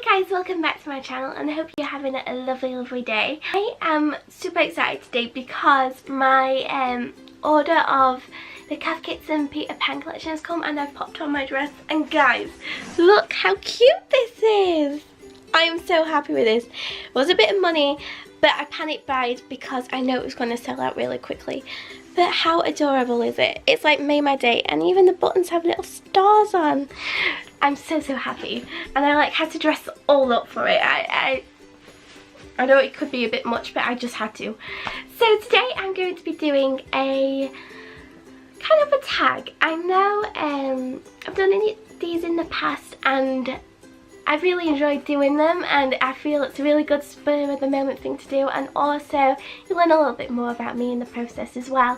Hey guys, welcome back to my channel and I hope you're having a lovely day. I am super excited today because my order of the Cath Kids and Peter Pan collection has come and I've popped on my dress, and guys, look how cute this is. I am so happy with this. It was a bit of money, but I panic buyed because I know it was going to sell out really quickly. But how adorable is it? It's like made my day, and even the buttons have little stars on. I'm so happy, and I had to dress all up for it. I know it could be a bit much, but I just had to. So today I'm going to be doing a kind of a tag. I know I've done these in the past and I've really enjoyed doing them, and I feel it's a really good spur of the moment thing to do, and also you learn a little bit more about me in the process as well,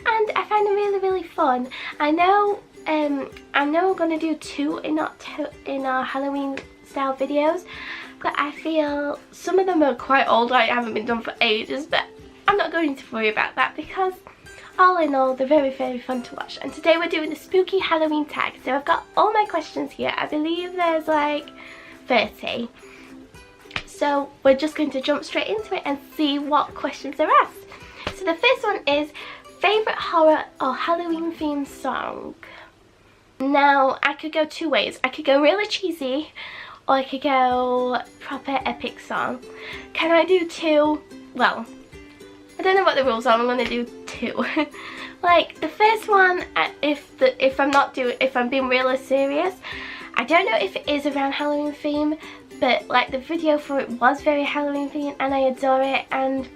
and I find them really fun. I know I'm going to do two in our Halloween style videos, but I feel some of them are quite old, I haven't been done for ages, but I'm not going to worry about that because all in all they're very fun to watch. And today we're doing the spooky Halloween tag, so I've got all my questions here. I believe there's like 30, so we're just going to jump straight into it and see what questions are asked. So the first one is favourite horror or Halloween themed song. Now I could go two ways. I could go really cheesy or I could go proper epic song. Can I do two? Well, I don't know what the rules are. I'm going to do two. Like the first one, if I'm being really serious, I don't know if it is around Halloween theme, but like the video for it was very Halloween themed and I adore it. And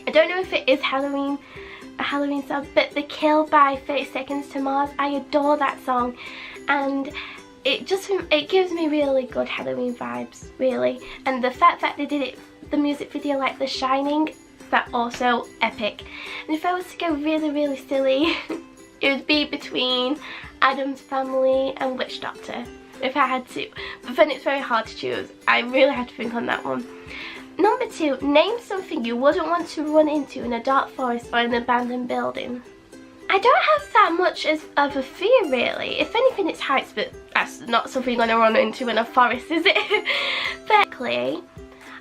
I don't know if it is a Halloween song, but The Kill by 30 Seconds to Mars, I adore that song, and it gives me really good Halloween vibes, really. And the fact that they did the music video like The Shining, that's also epic. And if I was to go really silly, it would be between Addams Family and Witch Doctor, if I had to. But then it's very hard to choose. I really had to think on that one. Number two, name something you wouldn't want to run into in a dark forest or an abandoned building. I don't have that much of a fear really. If anything, it's heights, but that's not something you're going to run into in a forest, is it? Berkeley.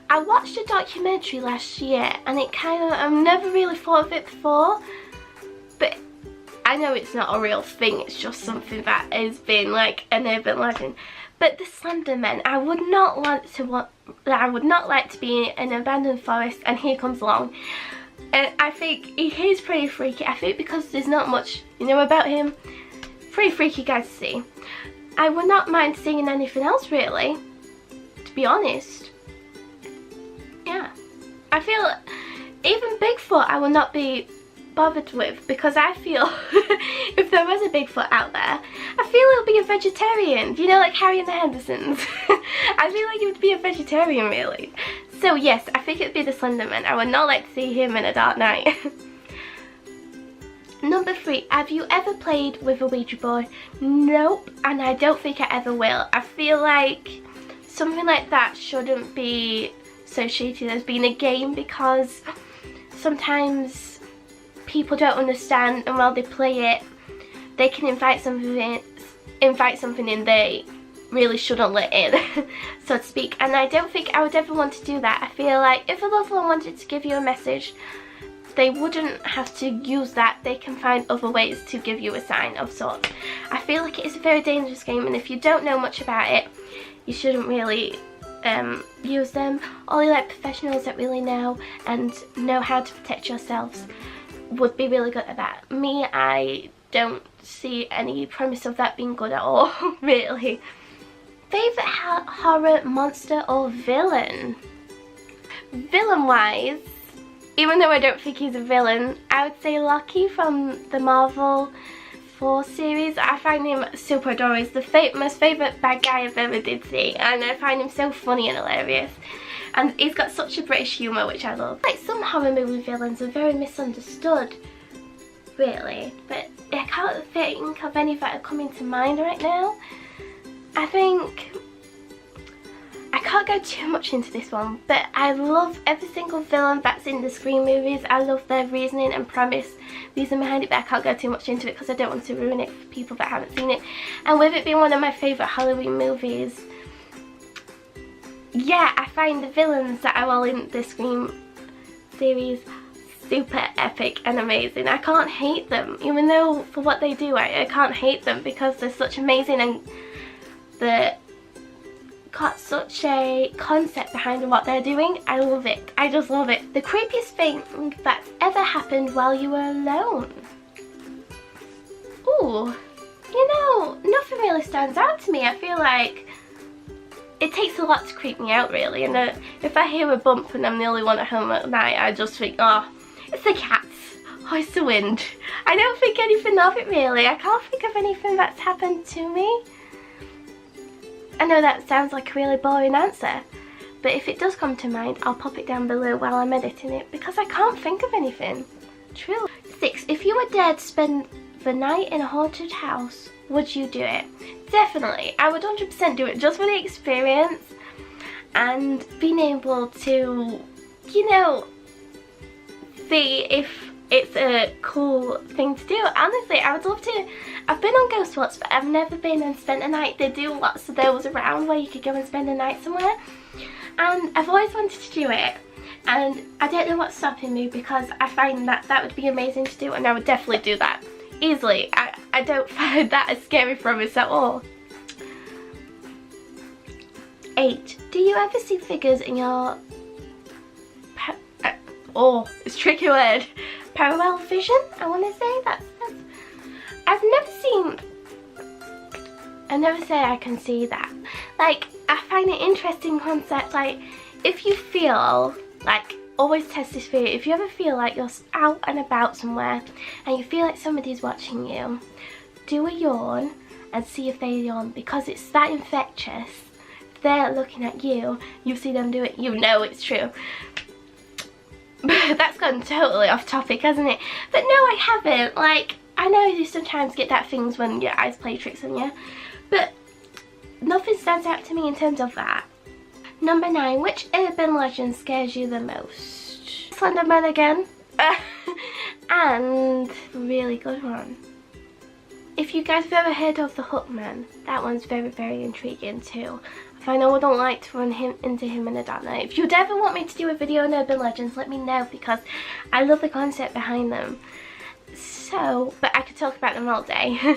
I watched a documentary last year and I've never really thought of it before, but I know it's not a real thing, it's just something that has been like an urban legend. But the Slender Man, I would not like to be in an abandoned forest and he comes along. And I think he is pretty freaky. I think because there's not much about him, pretty freaky guy to see. I would not mind seeing anything else really, to be honest. Yeah, I feel even Bigfoot I will not be bothered with, because I feel if there was a Bigfoot out there, I feel it would be a vegetarian, like Harry and the Hendersons. I feel like it would be a vegetarian really. So yes, I think it would be the Slender Man. I would not like to see him in a dark night. Number three, have you ever played with a Ouija board? Nope, and I don't think I ever will. I feel like something like that shouldn't be associated as being a game, because sometimes people don't understand, and while they play it they can invite something in they really shouldn't let in, so to speak. And I don't think I would ever want to do that. I feel like if a loved one wanted to give you a message, they wouldn't have to use that. They can find other ways to give you a sign of sorts. I feel like it is a very dangerous game, and if you don't know much about it, you shouldn't really use them. Only like professionals that really know and know how to protect yourselves would be really good at that. Me, I don't see any premise of that being good at all, really. Favourite horror monster or villain? Villain wise, even though I don't think he's a villain, I would say Loki from the Marvel 4 series. I find him super adorable. He's the most favourite bad guy I've ever did see, and I find him so funny and hilarious. And he's got such a British humour, which I love. Like, some horror movie villains are very misunderstood, really, but I can't think of any that are coming to mind right now. I think I can't go too much into this one, but I love every single villain that's in the Scream movies. I love their reasoning and reason behind it, but I can't go too much into it because I don't want to ruin it for people that haven't seen it. And with it being one of my favourite Halloween movies, I would definitely have to say Freddy. I feel like yeah, I find the villains that are all in the Scream series super epic and amazing. I can't hate them, even though for what they do I can't hate them, because they're such amazing and they're got such a concept behind what they're doing. I love it. I just love it. The creepiest thing that's ever happened while you were alone. Ooh, you know, nothing really stands out to me. I feel like it takes a lot to creep me out, really, and if I hear a bump and I'm the only one at home at night, I just think, oh, it's the cats, oh, it's the wind. I don't think anything of it, really. I can't think of anything that's happened to me. I know that sounds like a really boring answer, but if it does come to mind, I'll pop it down below while I'm editing it, because I can't think of anything. True. 6. If you were dared to spend the night in a haunted house, would you do it? Definitely. I would 100% do it, just for the experience and being able to, you know, see if it's a cool thing to do. Honestly, I would love to. I've been on Ghost Walks, but I've never been and spent a night. They do lots of those around where you could go and spend a night somewhere, and I've always wanted to do it, and I don't know what's stopping me, because I find that that would be amazing to do, and I would definitely do that easily. I don't find that a scary premise at all. 8. Do you ever see figures in your oh, it's a tricky word, parallel vision, I want to say. That's I've never say I can see that. Like, I find it interesting concept. Like, if you feel like, always test this theory, if you ever feel like you're out and about somewhere and you feel like somebody's watching you, do a yawn and see if they yawn, because it's that infectious. If they're looking at you, you see them do it, you know it's true. That's gone totally off topic, hasn't it? But no, I haven't. Like, I know you sometimes get that things when your eyes play tricks on you, but nothing stands out to me in terms of that. Number 9, which urban legend scares you the most? Slenderman again. And really good one. If you guys have ever heard of the Hookman, that one's very, very intriguing too. I know I don't like to run into him in the dark night. If you'd ever want me to do a video on urban legends, let me know, because I love the concept behind them. So, but I could talk about them all day.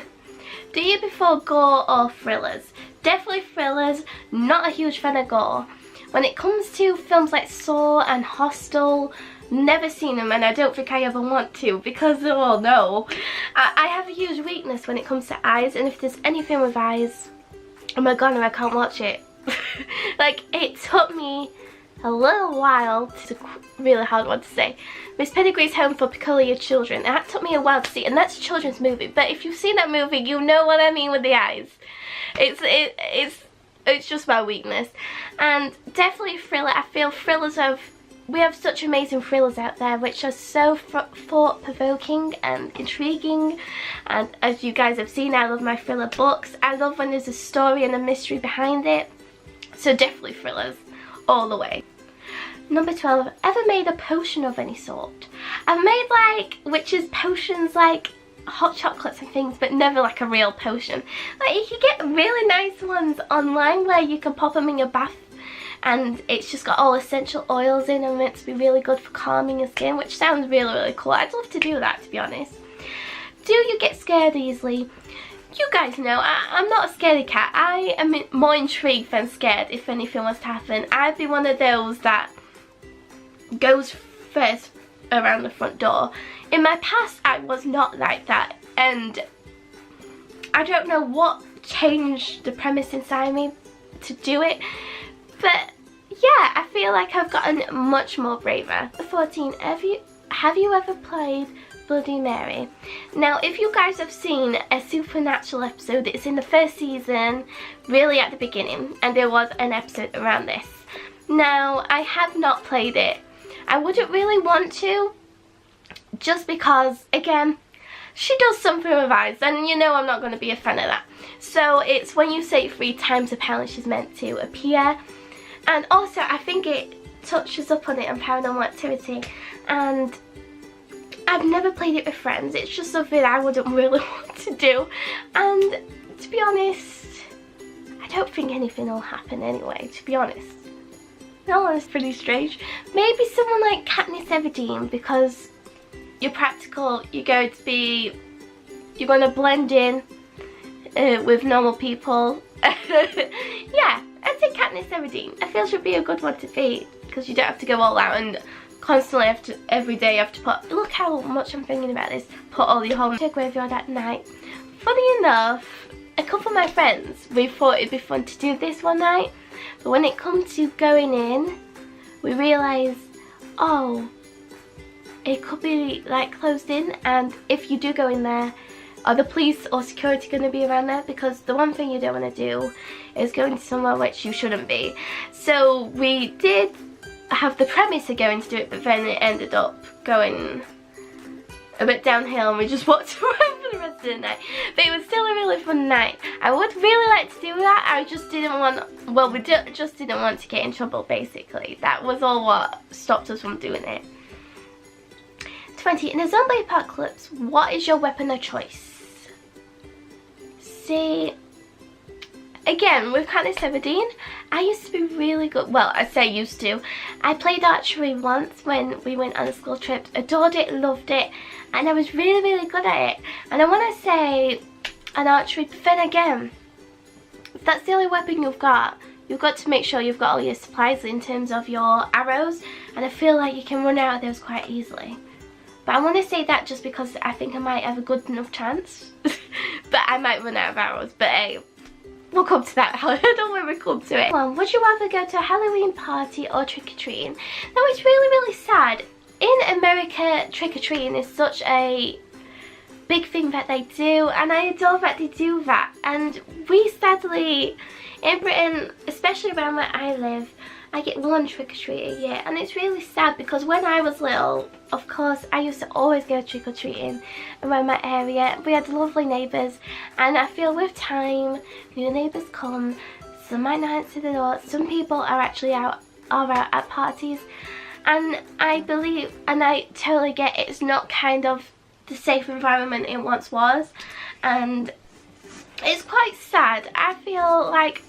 Do you prefer gore or thrillers? Definitely thrillers, not a huge fan of gore. When it comes to films like Saw and Hostel, never seen them, and I don't think I ever want to, because, oh no. I have a huge weakness when it comes to eyes, and if there's anything with eyes, oh my god, I can't watch it. Like, it took me a little while, it's a really hard one to say, Miss Pettigrew's Home for Peculiar Children. That took me a while to see, and that's a children's movie, but if you've seen that movie, you know what I mean with the eyes. It's just my weakness. And definitely thriller. I feel thrillers we have such amazing thrillers out there which are so thought-provoking and intriguing, and as you guys have seen, I love my thriller books. I love when there's a story and a mystery behind it, so definitely thrillers all the way. Number 12, ever made a potion of any sort? I've made like witches potions, like hot chocolates and things, but never like a real potion. Like, you can get really nice ones online where you can pop them in your bath, and it's just got all essential oils in and meant to be really good for calming your skin, which sounds really, really cool. I'd love to do that, to be honest. Do you get scared easily? You guys know, I'm not a scaredy cat. I am more intrigued than scared if anything was to happen. I'd be one of those that goes first around the front door. In my past, I was not like that, and I don't know what changed the premise inside me to do it, but yeah, I feel like I've gotten much more braver. 14, have you ever played Bloody Mary? Now, if you guys have seen a Supernatural episode, it's in the first season, really at the beginning, and there was an episode around this. Now, I have not played it. I wouldn't really want to, just because, again, she does something with eyes, and you know I'm not going to be a fan of that. So it's when you say 3 times apparently she's meant to appear, and also I think it touches up on it on Paranormal Activity, and I've never played it with friends. It's just something I wouldn't really want to do, and to be honest, I don't think anything will happen anyway, to be honest. That one's pretty strange. Maybe someone like Katniss Everdeen, because you're practical, you're going to blend in with normal people. Yeah, I'd say Katniss Everdeen. I feel she'd be a good one to be, because you don't have to go all out and constantly every day you have to put, look how much I'm thinking about this, put all your home to a graveyard at night. Funny enough, a couple of my friends, we thought it'd be fun to do this one night, but when it comes to going in, we realised, oh, it could be like closed in, and if you do go in there, are the police or security going to be around there? Because the one thing you don't want to do is go into somewhere which you shouldn't be. So we did have the premise of going to do it, but then it ended up going a bit downhill and we just walked around for the rest of the night. But it was still a really fun night. I would really like to do that. I just didn't want, well, we just didn't want to get in trouble, basically. That was all what stopped us from doing it. 20. In a zombie apocalypse, what is your weapon of choice? See, again, with Katniss Everdeen, I used to be really good. Well, I say used to. I played archery once when we went on a school trip. Adored it, loved it, and I was really, really good at it. And I want to say an archery, but then again, if that's the only weapon you've got to make sure you've got all your supplies in terms of your arrows, and I feel like you can run out of those quite easily. But I want to say that just because I think I might have a good enough chance. But I might run out of arrows. But hey, we'll come to that. Don't worry, we'll come to it. Would you rather go to a Halloween party or trick-or-treating? Now, it's really, really sad. In America, trick-or-treating is such a big thing that they do. And I adore that they do that. And we sadly, in Britain, especially around where I live, I get one trick-or-treat a year, and it's really sad because when I was little, of course, I used to always go trick-or-treating around my area. We had lovely neighbours, and I feel with time, new neighbours come, some might not answer the door, some people are actually out at parties, and I believe, and I totally get it's not kind of the safe environment it once was, and it's quite sad. I feel like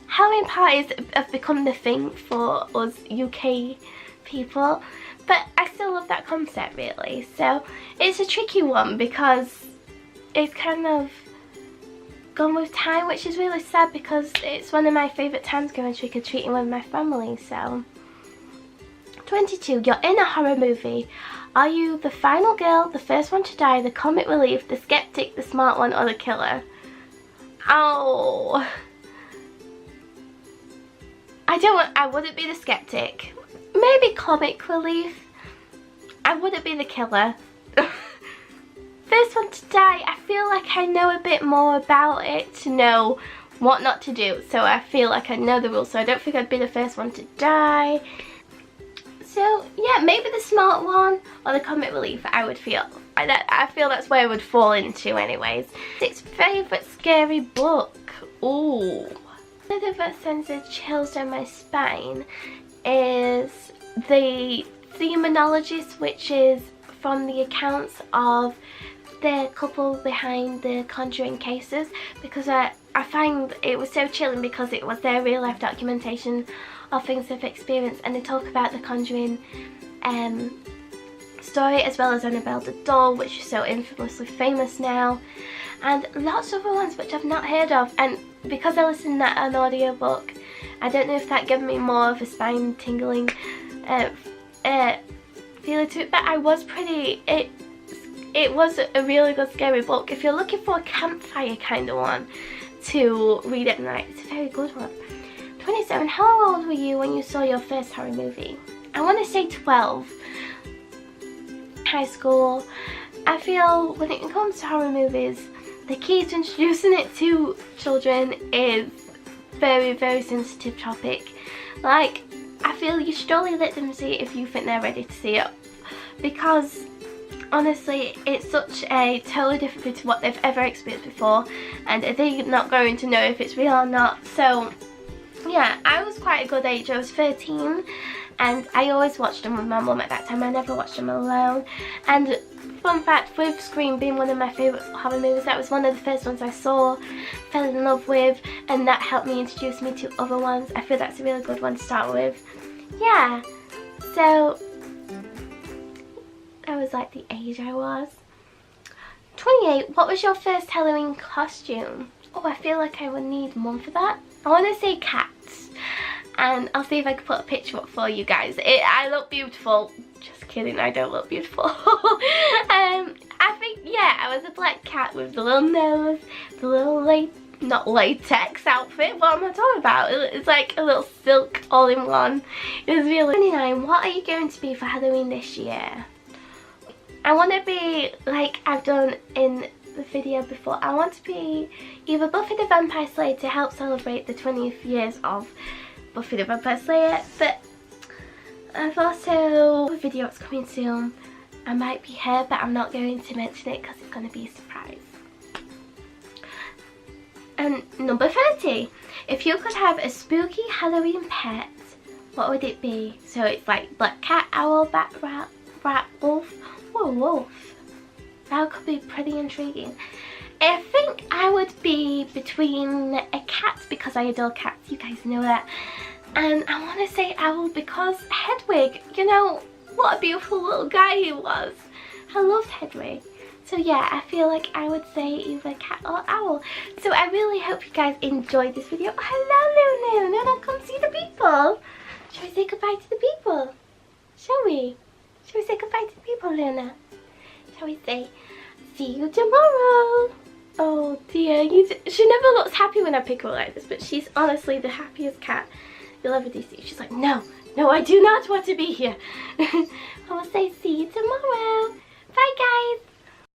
Halloween parties have become the thing for us UK people, but I still love that concept really. So it's a tricky one because it's kind of gone with time, which is really sad because it's one of my favourite times going trick-or-treating with my family. So 22. You're in a horror movie. Are you the final girl, the first one to die, the comic relief, the skeptic, the smart one, or the killer? Oh, I wouldn't be the skeptic. Maybe comic relief. I wouldn't be the killer. First one to die, I feel like I know a bit more about it to know what not to do. So I feel like I know the rules, so I don't think I'd be the first one to die. So yeah, maybe the smart one or the comic relief, I would feel. I feel that's where I would fall into anyways. 6. Favourite scary book. Ooh. Another that sends the chills down my spine is The Demonologist, which is from the accounts of the couple behind the Conjuring cases, because I find it was so chilling because it was their real life documentation of things they've experienced, and they talk about the Conjuring story as well as Annabelle the doll, which is so infamously famous now, and lots of other ones which I've not heard of. And because I listened to that on audiobook, I don't know if that gave me more of a spine tingling feeling to it, but I was it was a really good scary book. If you're looking for a campfire kind of one to read at night, it's a very good one. 27. How old were you when you saw your first horror movie? I want to say 12. High school. I feel when it comes to horror movies, the key to introducing it to children is very, very sensitive topic. Like, I feel you should only let them see it if you think they're ready to see it, because honestly it's such a totally different thing to what they've ever experienced before, and they're not going to know if it's real or not. So yeah, I was quite a good age. I was 13 and I always watched them with my mum at that time. I never watched them alone. And fun fact, with Scream being one of my favourite horror movies, that was one of the first ones I saw, fell in love with, and that helped me introduce me to other ones. I feel that's a really good one to start with. yeah, so that was like the age I was. 28, what was your first Halloween costume? Oh, I feel like I would need one for that. I want to say cats, and I'll see if I can put a picture up for you guys. I look beautiful. Just kidding, I don't look beautiful. I think, yeah, I was a black cat with the little nose, the little not latex outfit. What am I talking about? It's like a little silk all-in-one. It was really 29. What are you going to be for Halloween this year? I want to be, like I've done in the video before, I want to be either Buffy the Vampire Slayer to help celebrate the 20th years of Buffy the Vampire Slayer, but I've also a video that's coming soon. I might be her, but I'm not going to mention it because it's going to be a surprise. And number 30, if you could have a spooky Halloween pet, what would it be? So it's like black cat, owl, bat, rat, wolf. Whoa, wolf. That could be pretty intriguing. I think I would be between a cat, because I adore cats, you guys know that. And I want to say owl because Hedwig, you know, what a beautiful little guy he was. I loved Hedwig. So yeah, I feel like I would say either cat or owl. So I really hope you guys enjoyed this video. Oh, hello, Lulu. Luna, come see the people. Shall we say goodbye to the people? Shall we? Shall we say goodbye to the people, Luna? Shall we say, see you tomorrow? Oh dear, she never looks happy when I pick her like this, but she's honestly the happiest cat you'll ever see. She's like, no, I do not want to be here. I will say, see you tomorrow. Bye, guys.